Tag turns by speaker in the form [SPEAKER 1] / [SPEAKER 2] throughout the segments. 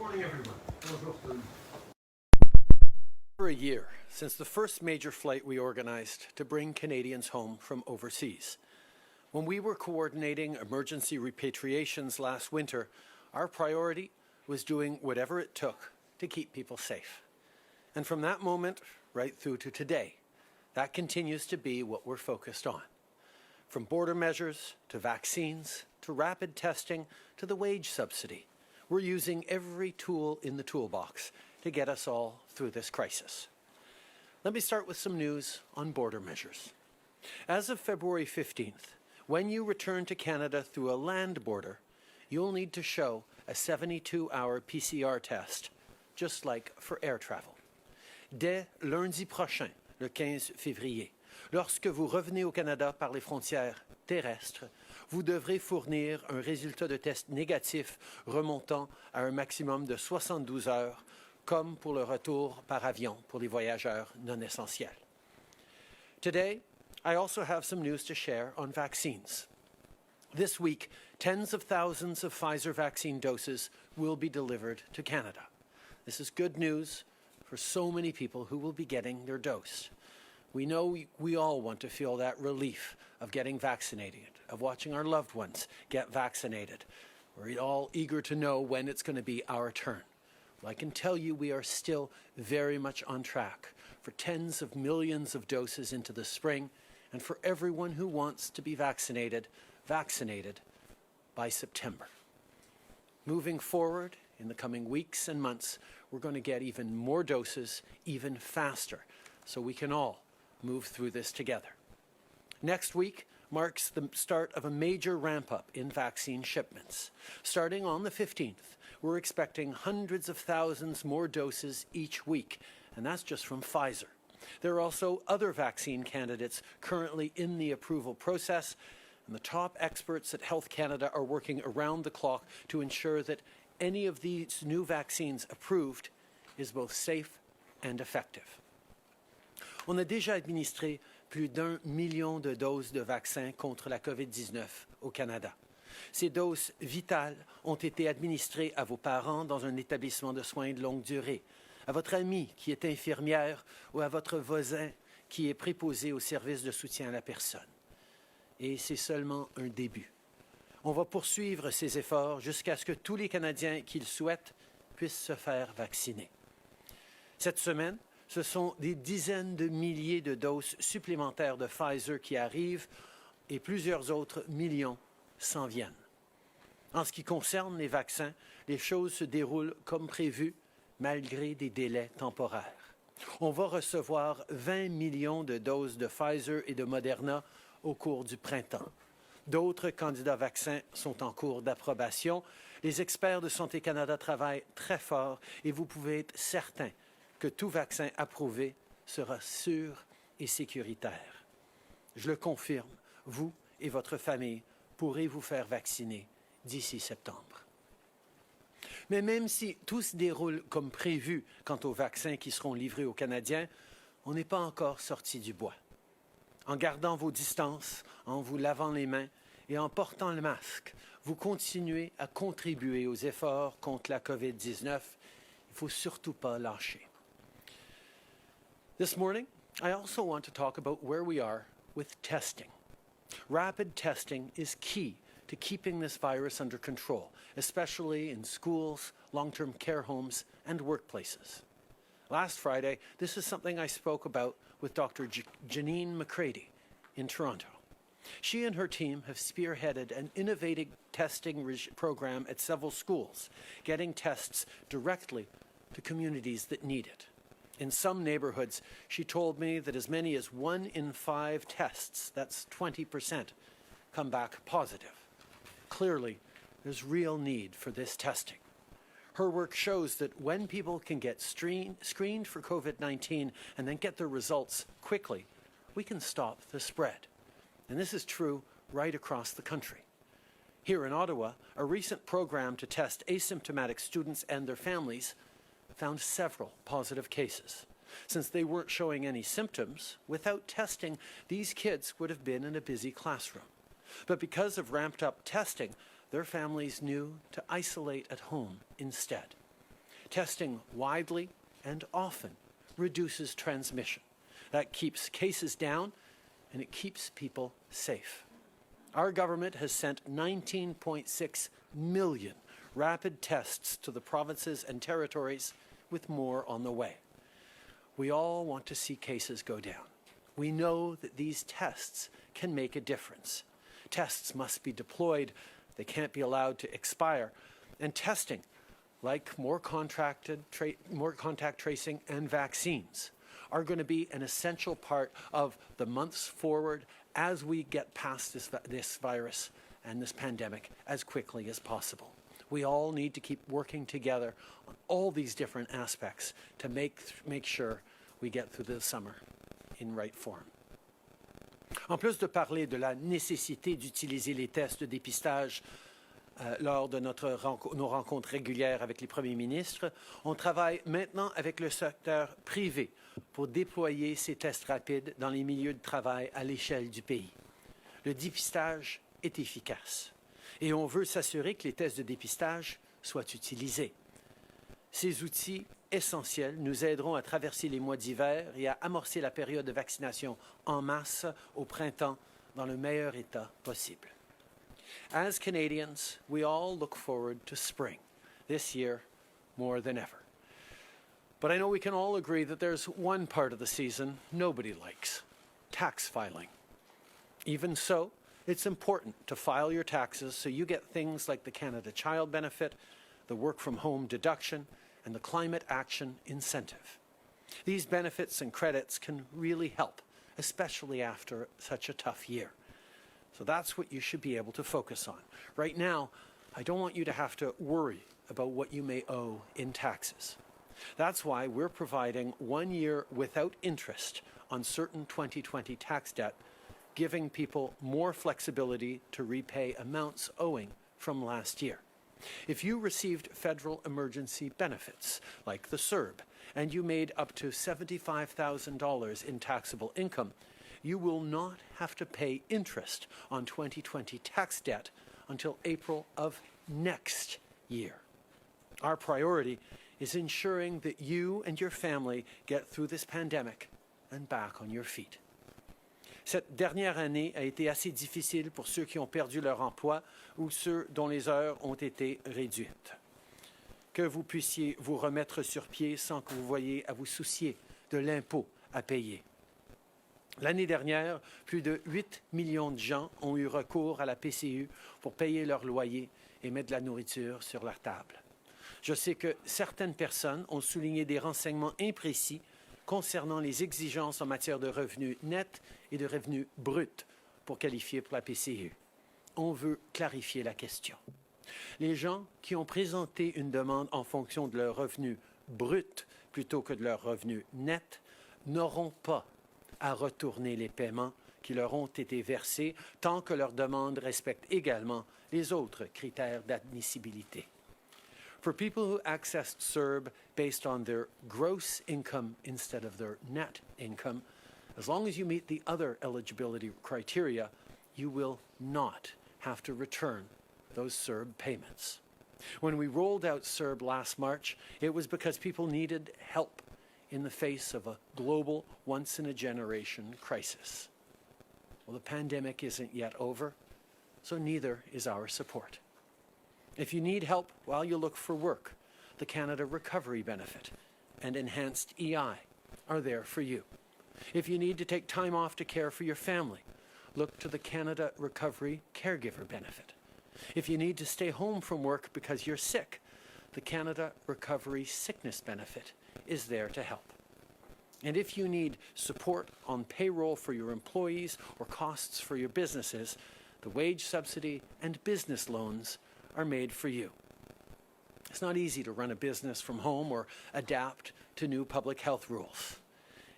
[SPEAKER 1] morning, everyone. Bonjour.
[SPEAKER 2] For a year since the first major flight we organized to bring Canadians home from overseas. When we were coordinating emergency repatriations last winter, our priority was doing whatever it took to keep people safe. And from that moment right through to today, that continues to be what we're focused on. From border measures to vaccines to rapid testing to the wage subsidy, we're using every tool in the toolbox to get us all through this crisis. Let me start with some news on border measures. As of February 15th, when you return to Canada through a land border, you'll need to show a 72-hour PCR test, just like for air travel. Dès lundi prochain, le 15 février, lorsque vous revenez au Canada par les frontières terrestres, vous devrez fournir un résultat de test négatif remontant à un maximum de 72 heures, comme pour le retour par avion pour les voyageurs non essentiels. Today, I also have some news to share on vaccines. This week, tens of thousands of Pfizer vaccine doses will be delivered to Canada. This is good news for so many people who will be getting their dose. We know we all want to feel that relief of getting vaccinated, of watching our loved ones get vaccinated. We're all eager to know when it's going to be our turn. Well, I can tell you we are still very much on track for tens of millions of doses into the spring, and for everyone who wants to be vaccinated by September. Moving forward in the coming weeks and months, we're going to get even more doses, even faster, so we can all move through this together. Next week marks the start of a major ramp-up in vaccine shipments. Starting on the 15th, we're expecting hundreds of thousands more doses each week, and that's just from Pfizer. There are also other vaccine candidates currently in the approval process, and the top experts at Health Canada are working around the clock to ensure that any of these new vaccines approved is both safe and effective. On a déjà administré plus d'1 million de doses de vaccins contre la COVID-19 au Canada. Ces doses vitales ont été administrées à vos parents dans un établissement de soins de longue durée, à votre amie qui est infirmière ou à votre voisin qui est préposé au service de soutien à la personne. Et c'est seulement un début. On va poursuivre ces efforts jusqu'à ce que tous les Canadiens qui le souhaitent puissent se faire vacciner. Cette semaine, ce sont des dizaines de milliers de doses supplémentaires de Pfizer qui arrivent et plusieurs autres millions s'en viennent. En ce qui concerne les vaccins, les choses se déroulent comme prévu, malgré des délais temporaires. On va recevoir 20 millions de doses de Pfizer et de Moderna au cours du printemps. D'autres candidats vaccins sont en cours d'approbation. Les experts de Santé Canada travaillent très fort et vous pouvez être certain que tout vaccin approuvé sera sûr et sécuritaire. Je le confirme, vous et votre famille pourrez vous faire vacciner d'ici septembre. Mais même si tout se déroule comme prévu quant aux vaccins qui seront livrés aux Canadiens, on n'est pas encore sorti du bois. En gardant vos distances, en vous lavant les mains et en portant le masque, vous continuez à contribuer aux efforts contre la COVID-19. Il ne faut surtout pas lâcher. This morning, I also want to talk about where we are with testing. Rapid testing is key to keeping this virus under control, especially in schools, long-term care homes, and workplaces. Last Friday, this is something I spoke about with Dr. Janine McCready in Toronto. She and her team have spearheaded an innovative testing program at several schools, getting tests directly to communities that need it. In some neighborhoods, she told me that as many as 1 in 5 tests, that's 20%, come back positive. Clearly, there's real need for this testing. Her work shows that when people can get screened for COVID-19 and then get their results quickly, we can stop the spread. And this is true right across the country. Here in Ottawa, a recent program to test asymptomatic students and their families found several positive cases. Since they weren't showing any symptoms, without testing, these kids would have been in a busy classroom. But because of ramped-up testing, their families knew to isolate at home instead. Testing widely and often reduces transmission. That keeps cases down and it keeps people safe. Our government has sent 19.6 million rapid tests to the provinces and territories, with more on the way. We all want to see cases go down. We know that these tests can make a difference. Tests must be deployed. They can't be allowed to expire. And testing, like more contact tracing and vaccines, are going to be an essential part of the months forward as we get past this virus and this pandemic as quickly as possible. We all need to keep working together on all these different aspects to make sure we get through the summer in right form. En plus de parler de la nécessité d'utiliser les tests de dépistage lors de nos rencontres régulières avec les premiers ministres, on travaille maintenant avec le secteur privé pour déployer ces tests rapides dans les milieux de travail à l'échelle du pays. Le dépistage est efficace et on veut s'assurer que les tests de dépistage soient utilisés. Ces outils essentiels nous aideront à traverser les mois d'hiver et à amorcer la période de vaccination en masse au printemps dans le meilleur état possible. As Canadians, we all look forward to spring, this year more than ever. But I know we can all agree that there's one part of the season nobody likes: tax filing. Even so, it's important to file your taxes so you get things like the Canada Child Benefit, the Work From Home deduction, and the Climate Action Incentive. These benefits and credits can really help, especially after such a tough year. So that's what you should be able to focus on. Right now, I don't want you to have to worry about what you may owe in taxes. That's why we're providing 1 year without interest on certain 2020 tax debt, giving people more flexibility to repay amounts owing from last year. If you received federal emergency benefits, like the CERB, and you made up to $75,000 in taxable income, you will not have to pay interest on 2020 tax debt until April of next year. Our priority is ensuring that you and your family get through this pandemic and back on your feet. Cette dernière année a été assez difficile pour ceux qui ont perdu leur emploi ou ceux dont les heures ont été réduites. Que vous puissiez vous remettre sur pied sans que vous voyiez à vous soucier de l'impôt à payer. L'année dernière, plus de 8 millions de gens ont eu recours à la PCU pour payer leur loyer et mettre de la nourriture sur leur table. Je sais que certaines personnes ont souligné des renseignements imprécis concernant les exigences en matière de revenus nets et de revenus bruts pour qualifier pour la PCU. On veut clarifier la question. Les gens qui ont présenté une demande en fonction de leur revenu brut plutôt que de leur revenu net n'auront pas à retourner les paiements qui leur ont été versés tant que leur demande respecte également les autres critères d'admissibilité. For people who accessed CERB based on their gross income instead of their net income, as long as you meet the other eligibility criteria, you will not have to return those CERB payments. When we rolled out CERB last March, it was because people needed help in the face of a global, once-in-a-generation crisis. Well, the pandemic isn't yet over, so neither is our support. If you need help while you look for work, the Canada Recovery Benefit and Enhanced EI are there for you. If you need to take time off to care for your family, look to the Canada Recovery Caregiver Benefit. If you need to stay home from work because you're sick, the Canada Recovery Sickness Benefit is there to help. And if you need support on payroll for your employees or costs for your businesses, the wage subsidy and business loans are made for you. It's not easy to run a business from home or adapt to new public health rules.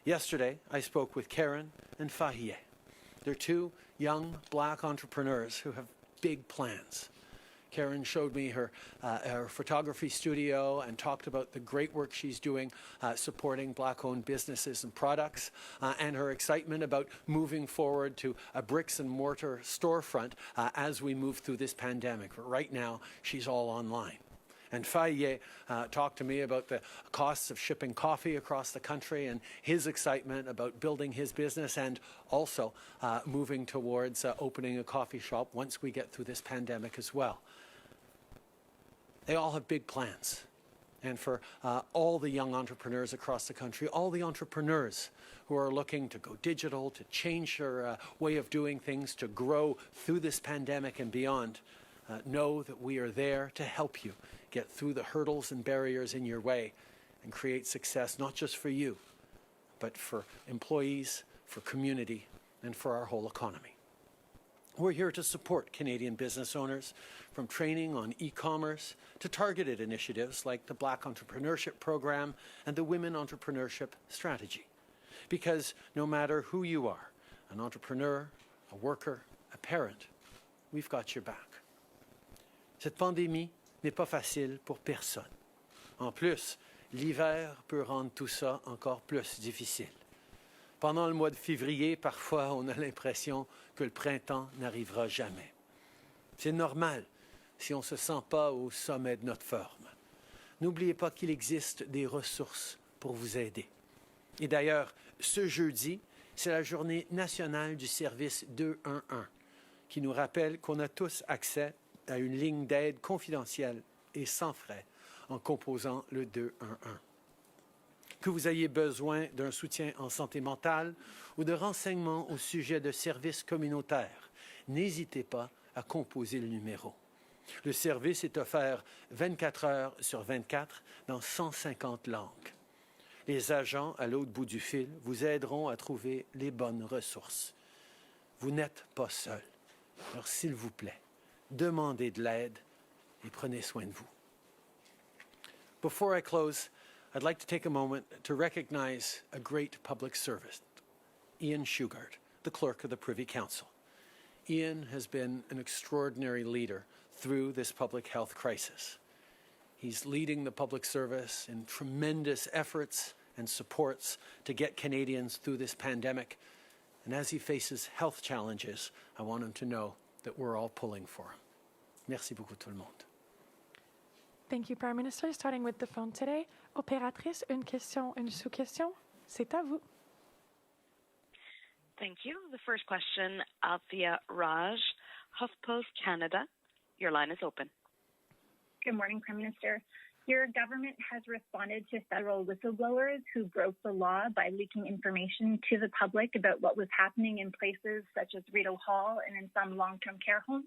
[SPEAKER 2] Yesterday, I spoke with Karen and Fahie. They're two young Black entrepreneurs who have big plans. Karen showed me her photography studio and talked about the great work she's doing supporting Black-owned businesses and products and her excitement about moving forward to a bricks-and-mortar storefront as we move through this pandemic. But right now, she's all online. And Faye talked to me about the costs of shipping coffee across the country and his excitement about building his business and also moving towards opening a coffee shop once we get through this pandemic as well. They all have big plans. And for all the young entrepreneurs across the country, all the entrepreneurs who are looking to go digital, to change their way of doing things, to grow through this pandemic and beyond, know that we are there to help you get through the hurdles and barriers in your way and create success, not just for you, but for employees, for community, and for our whole economy. We're here to support Canadian business owners, from training on e-commerce to targeted initiatives like the Black Entrepreneurship Program and the Women Entrepreneurship Strategy. Because no matter who you are, an entrepreneur, a worker, a parent, we've got your back. Cette pandémie n'est pas facile pour personne. En plus, l'hiver peut rendre tout ça encore plus difficile. Pendant le mois de février, parfois, on a l'impression que le printemps n'arrivera jamais. C'est normal si on ne se sent pas au sommet de notre forme. N'oubliez pas qu'il existe des ressources pour vous aider. Et d'ailleurs, ce jeudi, c'est la journée nationale du service 211 qui nous rappelle qu'on a tous accès à une ligne d'aide confidentielle et sans frais en composant le 211. Que vous ayez besoin d'un soutien en santé mentale ou de renseignements au sujet de services communautaires, n'hésitez pas à composer le numéro. Le service est offert 24 heures sur 24 dans 150 langues. Les agents à l'autre bout du fil vous aideront à trouver les bonnes ressources. Vous n'êtes pas seul. Alors, s'il vous plaît, demandez de l'aide et prenez soin de vous. Before I close, I'd like to take a moment to recognize a great public servant, Ian Shugart, the clerk of the Privy Council. Ian has been an extraordinary leader through this public health crisis. He's leading the public service in tremendous efforts and supports to get Canadians through this pandemic. And as he faces health challenges, I want him to know that we're all pulling for him. Merci beaucoup tout le monde.
[SPEAKER 1] Thank you, Prime Minister. Starting with the phone today. Opératrice, une question, une sous-question. C'est à vous.
[SPEAKER 3] Thank you. The first question, Althea Raj, HuffPost Canada. Your line is open.
[SPEAKER 4] Good morning, Prime Minister. Your government has responded to federal whistleblowers who broke the law by leaking information to the public about what was happening in places such as Rideau Hall and in some long-term care homes.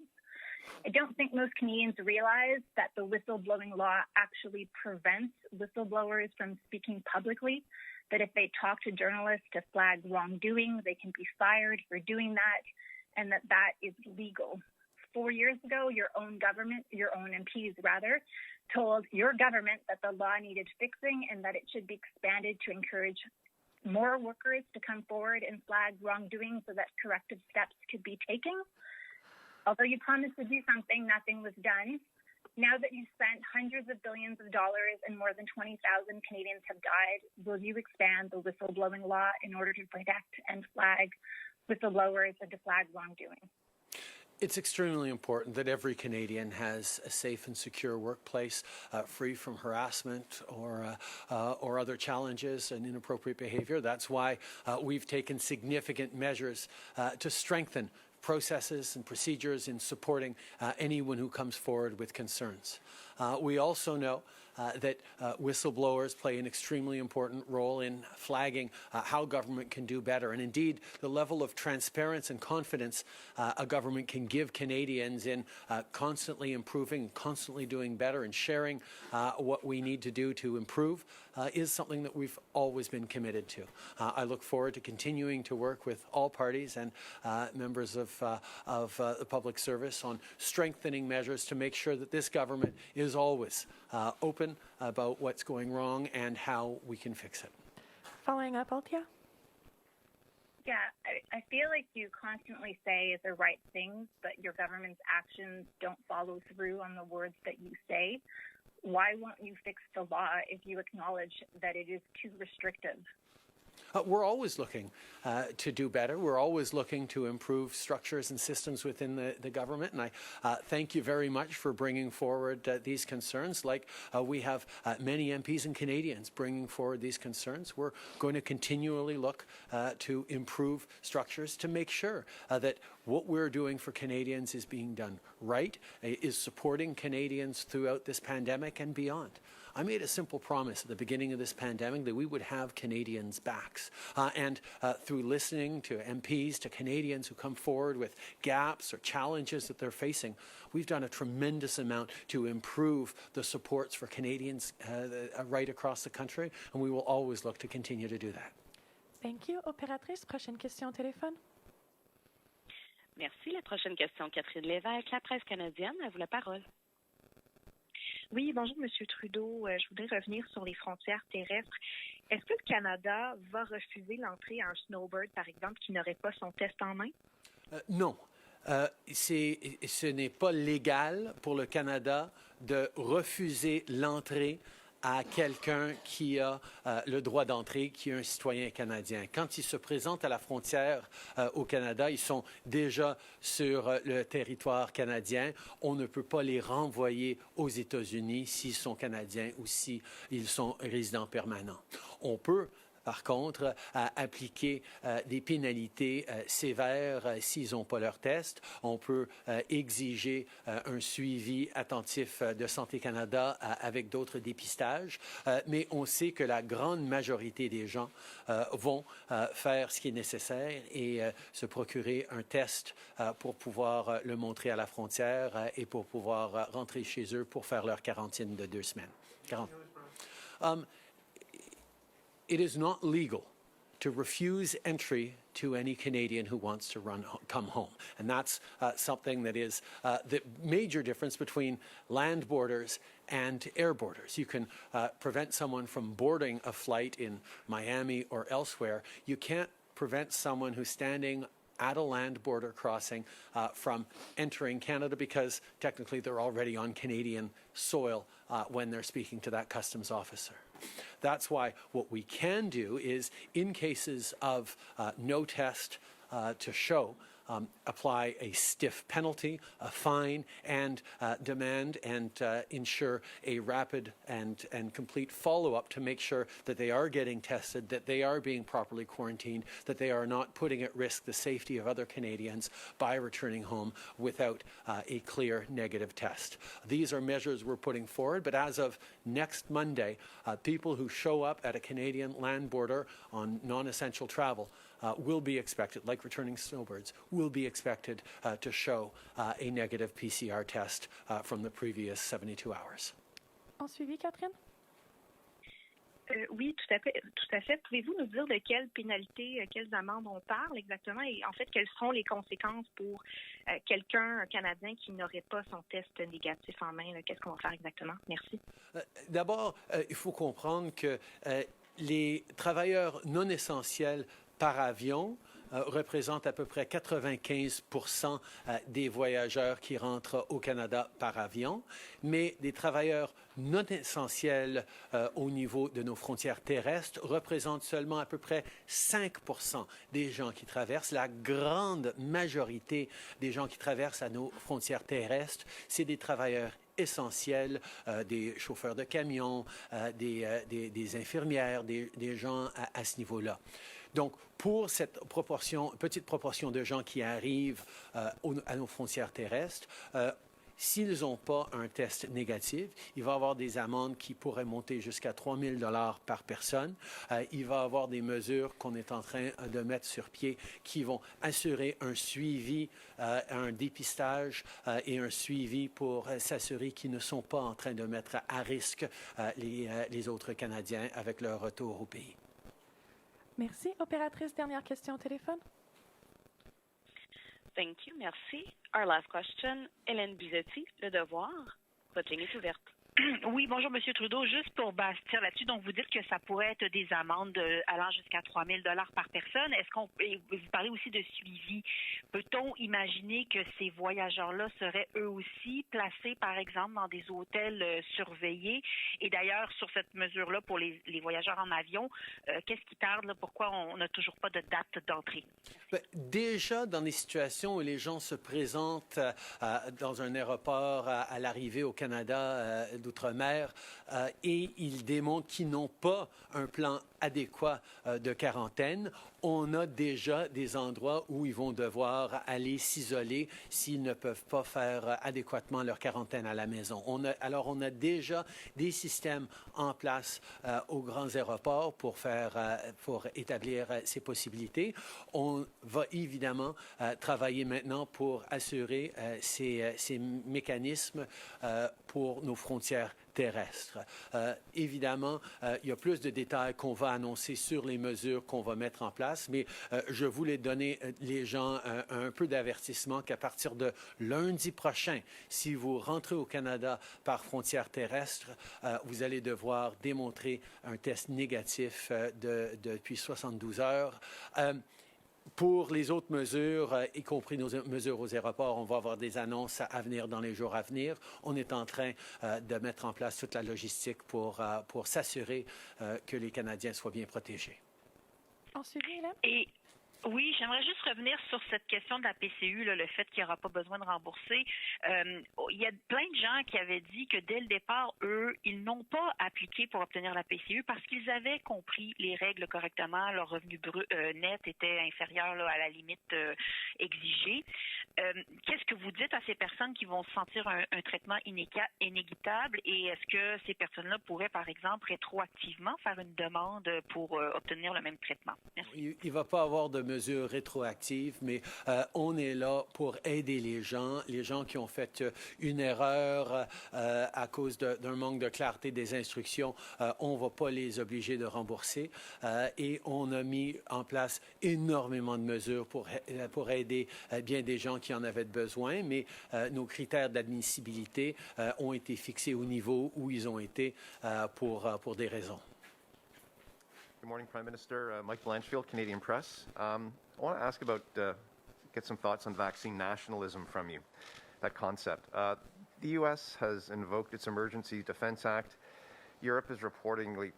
[SPEAKER 4] I don't think most Canadians realize that the whistleblowing law actually prevents whistleblowers from speaking publicly, that if they talk to journalists to flag wrongdoing, they can be fired for doing that, and that that is legal. 4 years ago, your own government, your own MPs rather, told your government that the law needed fixing and that it should be expanded to encourage more workers to come forward and flag wrongdoing so that corrective steps could be taken. Although you promised to do something, nothing was done. Now that you've spent hundreds of billions of dollars and more than 20,000 Canadians have died, will you expand the whistleblowing law in order to protect and flag whistleblowers and to flag wrongdoing?
[SPEAKER 2] It's extremely important that every Canadian has a safe and secure workplace, free from harassment or other challenges and inappropriate behavior. That's why we've taken significant measures to strengthen processes and procedures in supporting anyone who comes forward with concerns. We also know that whistleblowers play an extremely important role in flagging how government can do better. And indeed, the level of transparency and confidence a government can give Canadians in constantly improving, constantly doing better and sharing what we need to do to improve is something that we've always been committed to. I look forward to continuing to work with all parties and members of the public service on strengthening measures to make sure that this government is always open about what's going wrong and how we can fix it.
[SPEAKER 1] Following up, Althea?
[SPEAKER 4] Yeah, I feel like you constantly say the right things, but your government's actions don't follow through on the words that you say. Why won't you fix the law if you acknowledge that it is too restrictive?
[SPEAKER 2] We're always looking to do better. We're always looking to improve structures and systems within the government. And I thank you very much for bringing forward these concerns. Like we have many MPs and Canadians bringing forward these concerns. We're going to continually look to improve structures to make sure that what we're doing for Canadians is being done right, is supporting Canadians throughout this pandemic and beyond. I made a simple promise at the beginning of this pandemic that we would have Canadians' backs. And through listening to MPs, to Canadians who come forward with gaps or challenges that they're facing, we've done a tremendous amount to improve the supports for Canadians right across the country, and we will always look to continue to do that.
[SPEAKER 1] Thank you. Opératrice, prochaine question au téléphone.
[SPEAKER 3] Merci. La prochaine question, Catherine Lévesque, La Presse canadienne, à vous la parole.
[SPEAKER 5] Oui, bonjour, M. Trudeau. Je voudrais revenir sur les frontières terrestres. Est-ce que le Canada va refuser l'entrée à un snowbird, par exemple, qui n'aurait pas son test en main?
[SPEAKER 2] Non. Ce n'est pas légal pour le Canada de refuser l'entrée à quelqu'un qui a le droit d'entrée, qui est un citoyen canadien. Quand ils se présentent à la frontière au Canada, ils sont déjà sur le territoire canadien. On ne peut pas les renvoyer aux États-Unis s'ils sont canadiens ou s'ils sont résidents permanents. On peut par contre, appliquer des pénalités sévères s'ils n'ont pas leur test. On peut exiger un suivi attentif de Santé Canada avec d'autres dépistages. Mais on sait que la grande majorité des gens vont faire ce qui est nécessaire et se procurer un test pour pouvoir le montrer à la frontière et pour pouvoir rentrer chez eux pour faire leur quarantaine de 2 semaines. It is not legal to refuse entry to any Canadian who wants to come home. And that's something that is the major difference between land borders and air borders. You can prevent someone from boarding a flight in Miami or elsewhere. You can't prevent someone who's standing at a land border crossing from entering Canada because technically they're already on Canadian soil when they're speaking to that customs officer. That's why what we can do is, in cases of no test to show, apply a stiff penalty, a fine, and demand and ensure a rapid and complete follow-up to make sure that they are getting tested, that they are being properly quarantined, that they are not putting at risk the safety of other Canadians by returning home without a clear negative test. These are measures we're putting forward, but as of next Monday, people who show up at a Canadian land border on non-essential travel will be expected, like returning snowbirds, will be expected to show a negative PCR test from the previous 72 hours.
[SPEAKER 1] En suivi, Catherine?
[SPEAKER 5] Oui, tout à fait. Pouvez-vous nous dire de quelles pénalités, quelles amendes on parle exactement et en fait, quelles seront les conséquences pour quelqu'un, un Canadien, qui n'aurait pas son test négatif en main? Qu'est-ce qu'on va faire exactement? Merci.
[SPEAKER 2] D'abord, il faut comprendre que les travailleurs non essentiels par avion représente à peu près 95% des voyageurs qui rentrent au Canada par avion, mais des travailleurs non essentiels au niveau de nos frontières terrestres représentent seulement à peu près 5% des gens qui traversent. La grande majorité des gens qui traversent à nos frontières terrestres, c'est des travailleurs essentiels, des chauffeurs de camions, des infirmières, des gens à ce niveau-là. Donc, pour cette petite proportion de gens qui arrivent à nos frontières terrestres, s'ils n'ont pas un test négatif, il va y avoir des amendes qui pourraient monter jusqu'à 3 000 $ par personne. Il va y avoir des mesures qu'on est en train de mettre sur pied qui vont assurer un suivi, un dépistage et un suivi pour s'assurer qu'ils ne sont pas en train de mettre à risque les autres Canadiens avec leur retour au pays.
[SPEAKER 1] Merci. Opératrice, dernière question au téléphone.
[SPEAKER 3] Thank you. Merci. Our last question, Hélène Buzetti, Le Devoir. Votre ligne est ouverte.
[SPEAKER 6] Oui, bonjour, M. Trudeau. Juste pour bâtir là-dessus, donc vous dites que ça pourrait être des amendes allant jusqu'à 3 000 $ par personne. Vous parlez aussi de suivi. Peut-on imaginer que ces voyageurs-là seraient eux aussi placés, par exemple, dans des hôtels surveillés? Et d'ailleurs, sur cette mesure-là, pour les voyageurs en avion, qu'est-ce qui tarde? Là? Pourquoi on n'a toujours pas de date d'entrée?
[SPEAKER 2] Déjà, dans des situations où les gens se présentent dans un aéroport à l'arrivée au Canada d'outre-mer et ils démontrent qu'ils n'ont pas un plan adéquat de quarantaine, on a déjà des endroits où ils vont devoir aller s'isoler s'ils ne peuvent pas faire adéquatement leur quarantaine à la maison. On a déjà des systèmes en place aux grands aéroports pour établir ces possibilités. On va évidemment travailler maintenant pour assurer ces mécanismes pour nos frontières terrestres. Évidemment, il y a plus de détails qu'on va annoncer sur les mesures qu'on va mettre en place, mais je voulais donner les gens un peu d'avertissement qu'à partir de lundi prochain, si vous rentrez au Canada par frontière terrestre, vous allez devoir démontrer un test négatif depuis 72 heures. Pour les autres mesures, y compris nos mesures aux aéroports, on va avoir des annonces à venir dans les jours à venir. On est en train de mettre en place toute la logistique pour s'assurer que les Canadiens soient bien protégés.
[SPEAKER 1] Ensuite, Hélène?
[SPEAKER 6] Oui, j'aimerais juste revenir sur cette question de la PCU, le fait qu'il n'y aura pas besoin de rembourser. Il y a plein de gens qui avaient dit que dès le départ, eux, ils n'ont pas appliqué pour obtenir la PCU parce qu'ils avaient compris les règles correctement. Leur revenu net était inférieur à la limite exigée. Qu'est-ce que vous dites à ces personnes qui vont sentir un traitement inéquitable et est-ce que ces personnes-là pourraient, par exemple, rétroactivement faire une demande pour obtenir le même traitement? Merci.
[SPEAKER 2] Il ne va pas avoir de mesures rétroactives, mais on est là pour aider les gens qui ont fait une erreur à cause d'un manque de clarté des instructions. On ne va pas les obliger de rembourser et on a mis en place énormément de mesures pour aider bien des gens qui en avaient besoin, mais nos critères d'admissibilité ont été fixés au niveau où ils ont été pour des raisons.
[SPEAKER 7] Good morning, Prime Minister. Mike Blanchfield, Canadian Press. I want to ask about, get some thoughts on vaccine nationalism from you, that concept. The U.S. has invoked its Emergency Defense Act. Europe is reportedly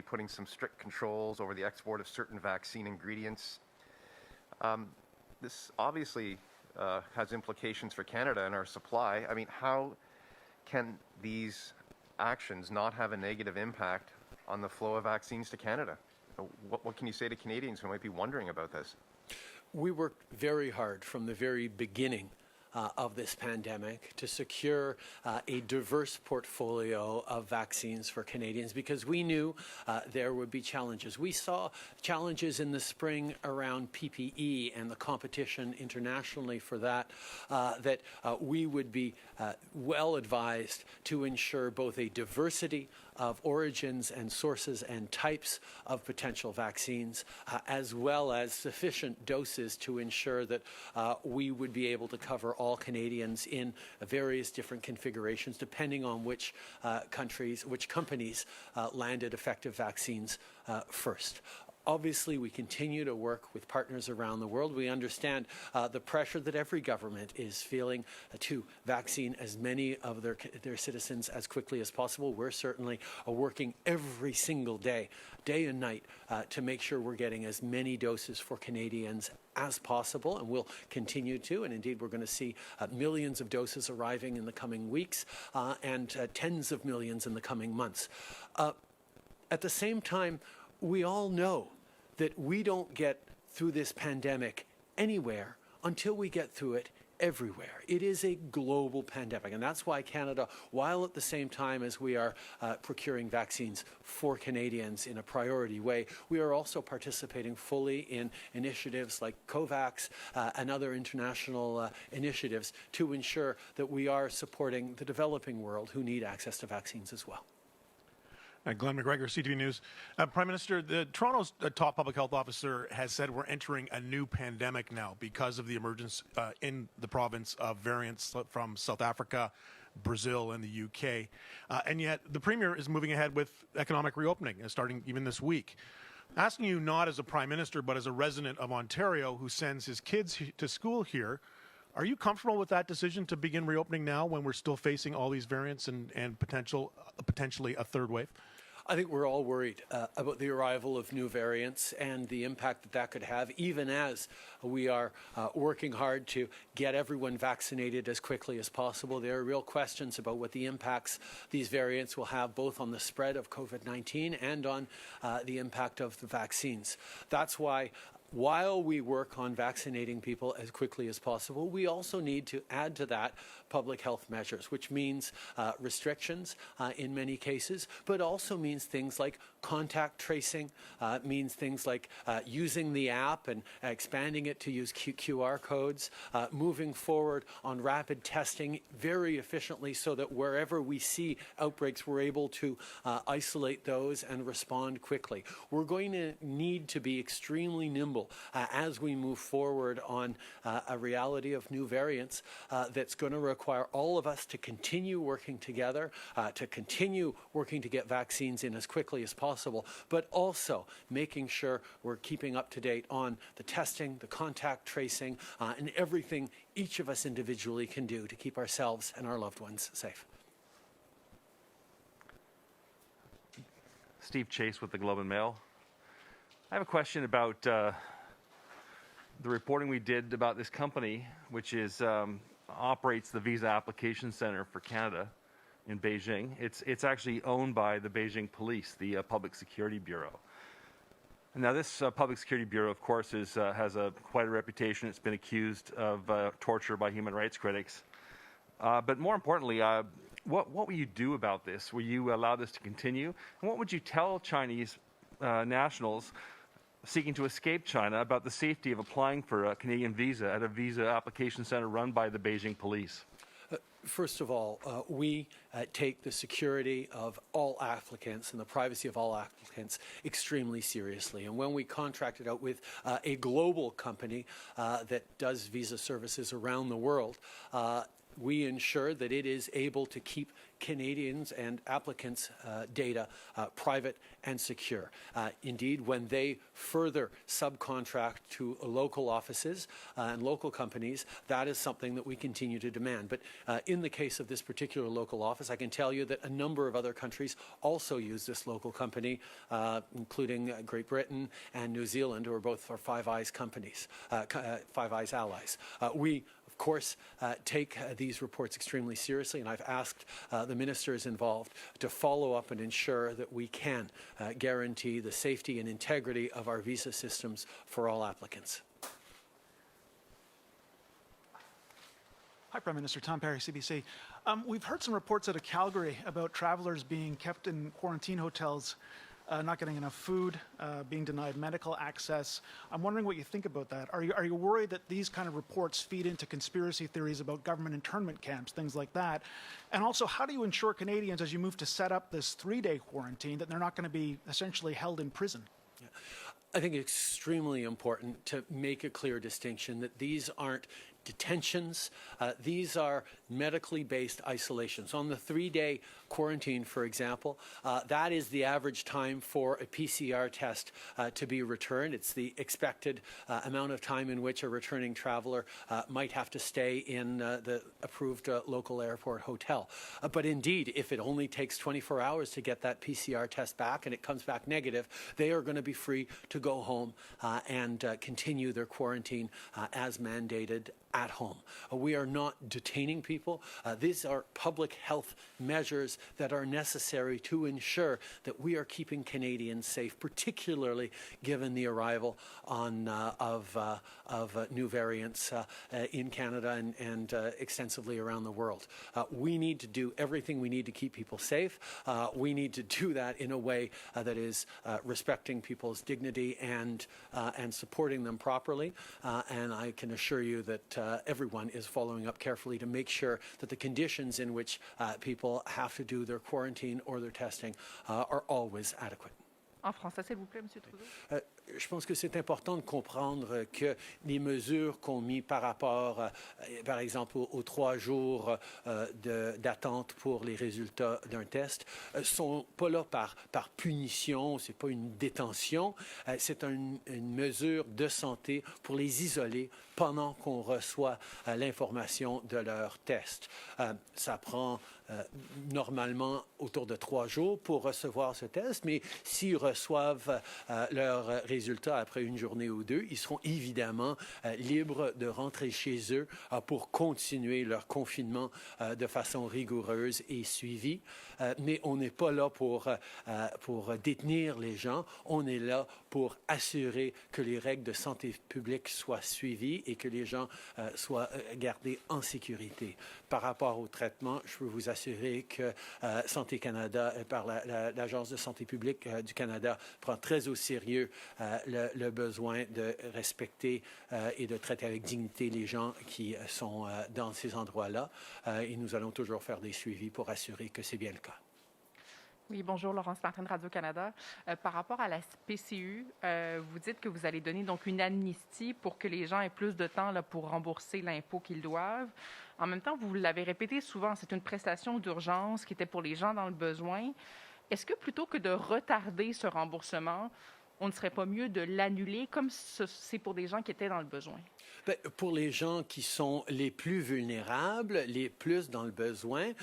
[SPEAKER 7] putting some strict controls over the export of certain vaccine ingredients. This obviously has implications for Canada and our supply. I mean, how can these actions not have a negative impact on the flow of vaccines to Canada? What can you say to Canadians who might be wondering about this?
[SPEAKER 2] We worked very hard from the very beginning of this pandemic to secure a diverse portfolio of vaccines for Canadians because we knew there would be challenges. We saw challenges in the spring around PPE and the competition internationally for that, that we would be well advised to ensure both a diversity of origins and sources and types of potential vaccines, as well as sufficient doses to ensure that we would be able to cover all Canadians in various different configurations, depending on which companies landed effective vaccines first. Obviously, we continue to work with partners around the world. We understand the pressure that every government is feeling to vaccine as many of their citizens as quickly as possible. We're certainly working every single day and night, to make sure we're getting as many doses for Canadians as possible, and we'll continue to. And indeed, we're going to see millions of doses arriving in the coming weeks and tens of millions in the coming months. At the same time, we all know that we don't get through this pandemic anywhere until we get through it everywhere. It is a global pandemic, and that's why Canada, while at the same time as we are procuring vaccines for Canadians in a priority way, we are also participating fully in initiatives like COVAX and other international initiatives to ensure that we are supporting the developing world who need access to vaccines as well.
[SPEAKER 8] Glenn McGregor, CTV News. Prime Minister, Toronto's top public health officer has said we're entering a new pandemic now because of the emergence in the province of variants from South Africa Brazil, and the UK. And yet the Premier is moving ahead with economic reopening, starting even this week. Asking you not as a Prime Minister, but as a resident of Ontario who sends his kids to school here, are you comfortable with that decision to begin reopening now when we're still facing all these variants and potentially a third wave?
[SPEAKER 2] I think we're all worried about the arrival of new variants and the impact that that could have, even as we are working hard to get everyone vaccinated as quickly as possible. There are real questions about what the impacts these variants will have both on the spread of COVID-19 and on the impact of the vaccines. That's why while we work on vaccinating people as quickly as possible, we also need to add to that public health measures, which means restrictions in many cases, but also means things like contact tracing, means things like using the app and expanding it to use QR codes, moving forward on rapid testing very efficiently so that wherever we see outbreaks, we're able to isolate those and respond quickly. We're going to need to be extremely nimble as we move forward on a reality of new variants that's going to require all of us to continue working together, to continue working to get vaccines in as quickly as possible, but also making sure we're keeping up to date on the testing, the contact tracing, and everything each of us individually can do to keep ourselves and our loved ones safe.
[SPEAKER 9] Steve Chase with the Globe and Mail. I have a question about the reporting we did about this company, which is operates the Visa Application Center for Canada in Beijing. It's actually owned by the Beijing Police, the Public Security Bureau. And now this Public Security Bureau, of course, has quite a reputation. It's been accused of torture by human rights critics. But more importantly, what will you do about this? Will you allow this to continue? And what would you tell Chinese nationals seeking to escape China about the safety of applying for a Canadian visa at a visa application center run by the Beijing Police?
[SPEAKER 2] First of all, we take the security of all applicants and the privacy of all applicants extremely seriously. And when we contracted out with a global company that does visa services around the world, we ensure that it is able to keep Canadians and applicants' data private and secure. Indeed, when they further subcontract to local offices and local companies, that is something that we continue to demand. But in the case of this particular local office, I can tell you that a number of other countries also use this local company, including Great Britain and New Zealand, who are both our Five Eyes companies, Five Eyes allies. We of course, take these reports extremely seriously, and I've asked the ministers involved to follow up and ensure that we can guarantee the safety and integrity of our visa systems for all applicants.
[SPEAKER 10] Hi, Prime Minister. Tom Perry, CBC. We've heard some reports out of Calgary about travelers being kept in quarantine hotels, not getting enough food, being denied medical access. I'm wondering what you think about that. Are you worried that these kind of reports feed into conspiracy theories about government internment camps, things like that? And also, how do you ensure Canadians, as you move to set up this 3-day quarantine, that they're not going to be essentially held in prison?
[SPEAKER 2] Yeah. I think it's extremely important to make a clear distinction that these aren't detentions. These are medically based isolations. On the 3-day quarantine, for example, that is the average time for a PCR test to be returned. It's the expected amount of time in which a returning traveler might have to stay in the approved local airport hotel. But indeed, if it only takes 24 hours to get that PCR test back and it comes back negative, they are going to be free to go home and continue their quarantine as mandated at home. We are not detaining people. These are public health measures that are necessary to ensure that we are keeping Canadians safe, particularly given the arrival of new variants in Canada and extensively around the world. We need to do everything we need to keep people safe. We need to do that in a way that is respecting people's dignity and supporting them properly. And I can assure you that everyone is following up carefully to make sure that the conditions in which people have to do their quarantine or their testing are always adequate.
[SPEAKER 11] En français, s'il vous plaît, Monsieur Trudeau.
[SPEAKER 2] je pense que c'est important de comprendre que les mesures qu'on mis par rapport, par exemple, aux 3 jours d'attente pour les résultats d'un test, sont pas là par punition, c'est pas une détention, c'est une mesure de santé pour les isoler pendant qu'on reçoit l'information de leur test. Ça prend normalement autour de 3 jours pour recevoir ce test, mais s'ils reçoivent leurs résultats après une journée ou 2, ils seront évidemment libres de rentrer chez eux pour continuer leur confinement de façon rigoureuse et suivie. Mais on n'est pas là pour détenir les gens, on est là pour assurer que les règles de santé publique soient suivies et que les gens soient gardés en sécurité. Par rapport au traitement, je peux vous assurer que Santé Canada, par l'Agence de santé publique du Canada, prend très au sérieux le besoin de respecter et de traiter avec dignité les gens qui sont dans ces endroits-là. Et nous allons toujours faire des suivis pour assurer que c'est bien le cas.
[SPEAKER 11] Oui, bonjour, Laurence Martin, Radio-Canada. Par rapport à la PCU, vous dites que vous allez donner donc une amnistie pour que les gens aient plus de temps là, pour rembourser l'impôt qu'ils doivent. En même temps, vous l'avez répété souvent, c'est une prestation d'urgence qui était pour les gens dans le besoin. Est-ce que plutôt que de retarder ce remboursement, on ne serait pas mieux de l'annuler comme c'est pour des gens qui étaient dans le besoin?
[SPEAKER 2] Bien, pour les gens qui sont les plus vulnérables, les plus dans le besoin,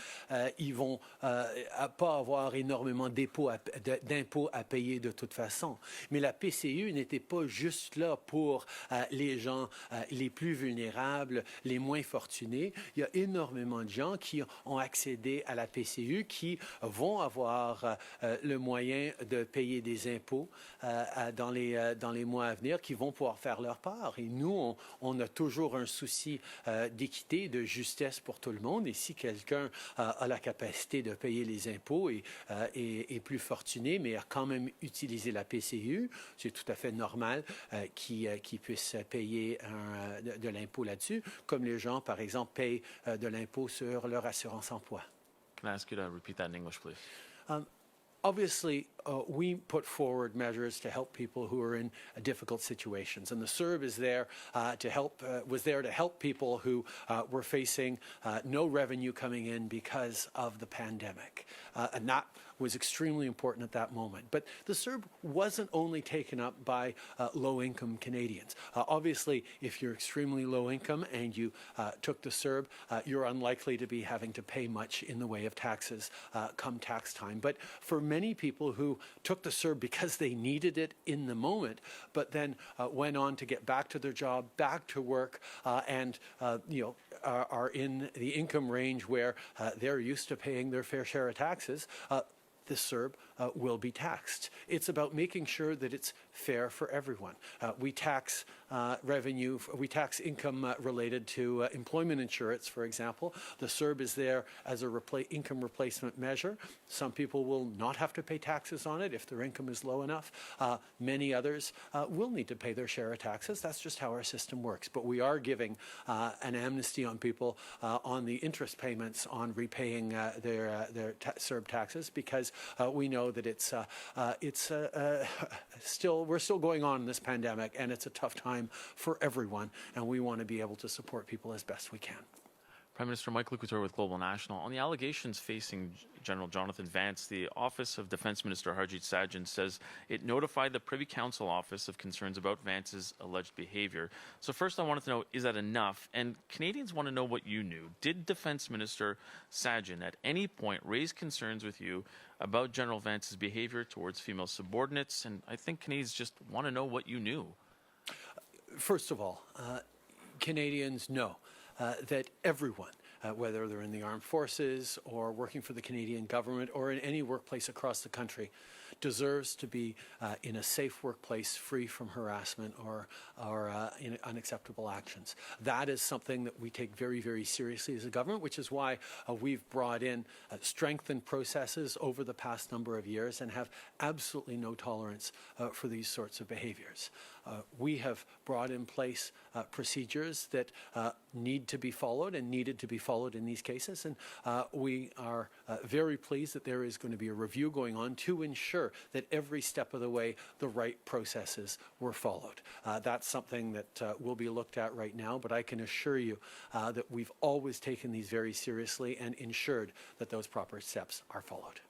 [SPEAKER 2] ils vont pas avoir énormément d'impôts à payer de toute façon. Mais la PCU n'était pas juste là pour les gens les plus vulnérables, les moins fortunés. Il y a énormément de gens qui ont accédé à la PCU qui vont avoir le moyen de payer des impôts dans les mois à venir, qui vont pouvoir faire leur part. Et nous, on a toujours un souci d'équité, de justesse pour tout le monde. Et si quelqu'un a la capacité de payer les impôts et est plus fortuné, mais a quand même utilisé la PCU, c'est tout à fait normal qu'il puisse payer de l'impôt là-dessus, comme les gens, par exemple, payent de l'impôt sur leur assurance-emploi.
[SPEAKER 12] Can I ask you to repeat that in English, please?
[SPEAKER 2] Obviously, we put forward measures to help people who are in difficult situations, and the CERB is there was there to help people who were facing no revenue coming in because of the pandemic, and that was extremely important at that moment. But the CERB wasn't only taken up by low-income Canadians. Obviously, if you're extremely low income and you took the CERB, you're unlikely to be having to pay much in the way of taxes come tax time. But for many people who took the CERB because they needed it in the moment, but then went on to get back to their job, back to work, and are in the income range where they're used to paying their fair share of taxes, the CERB will be taxed. It's about making sure that it's fair for everyone. We tax revenue, we tax income related to employment insurance, for example. The CERB is there as a income replacement measure. Some people will not have to pay taxes on it if their income is low enough. Many others will need to pay their share of taxes. That's just how our system works. But we are giving an amnesty on people on the interest payments on repaying their CERB taxes, because we know that we're still going on in this pandemic, and it's a tough time for everyone, and we want to be able to support people as best we can.
[SPEAKER 12] Prime Minister Mike Couture with Global National. On the allegations facing General Jonathan Vance, the Office of Defense Minister Harjit Sajjan says it notified the Privy Council office of concerns about Vance's alleged behavior. So first I wanted to know, is that enough? And Canadians want to know what you knew. Did Defense Minister Sajjan at any point raise concerns with you about General Vance's behavior towards female subordinates? And I think Canadians just want to know what you knew.
[SPEAKER 2] First of all, Canadians know that everyone, whether they're in the armed forces or working for the Canadian government or in any workplace across the country, deserves to be in a safe workplace free from harassment or in unacceptable actions. That is something that we take very, very seriously as a government, which is why we've brought in strengthened processes over the past number of years and have absolutely no tolerance for these sorts of behaviors. We have brought in place procedures that need to be followed and needed to be followed in these cases. And we are very pleased that there is going to be a review going on to ensure ensure that every step of the way the right processes were followed. That's something that will be looked at right now, but I can assure you that we've always taken these very seriously and ensured that those proper steps are followed.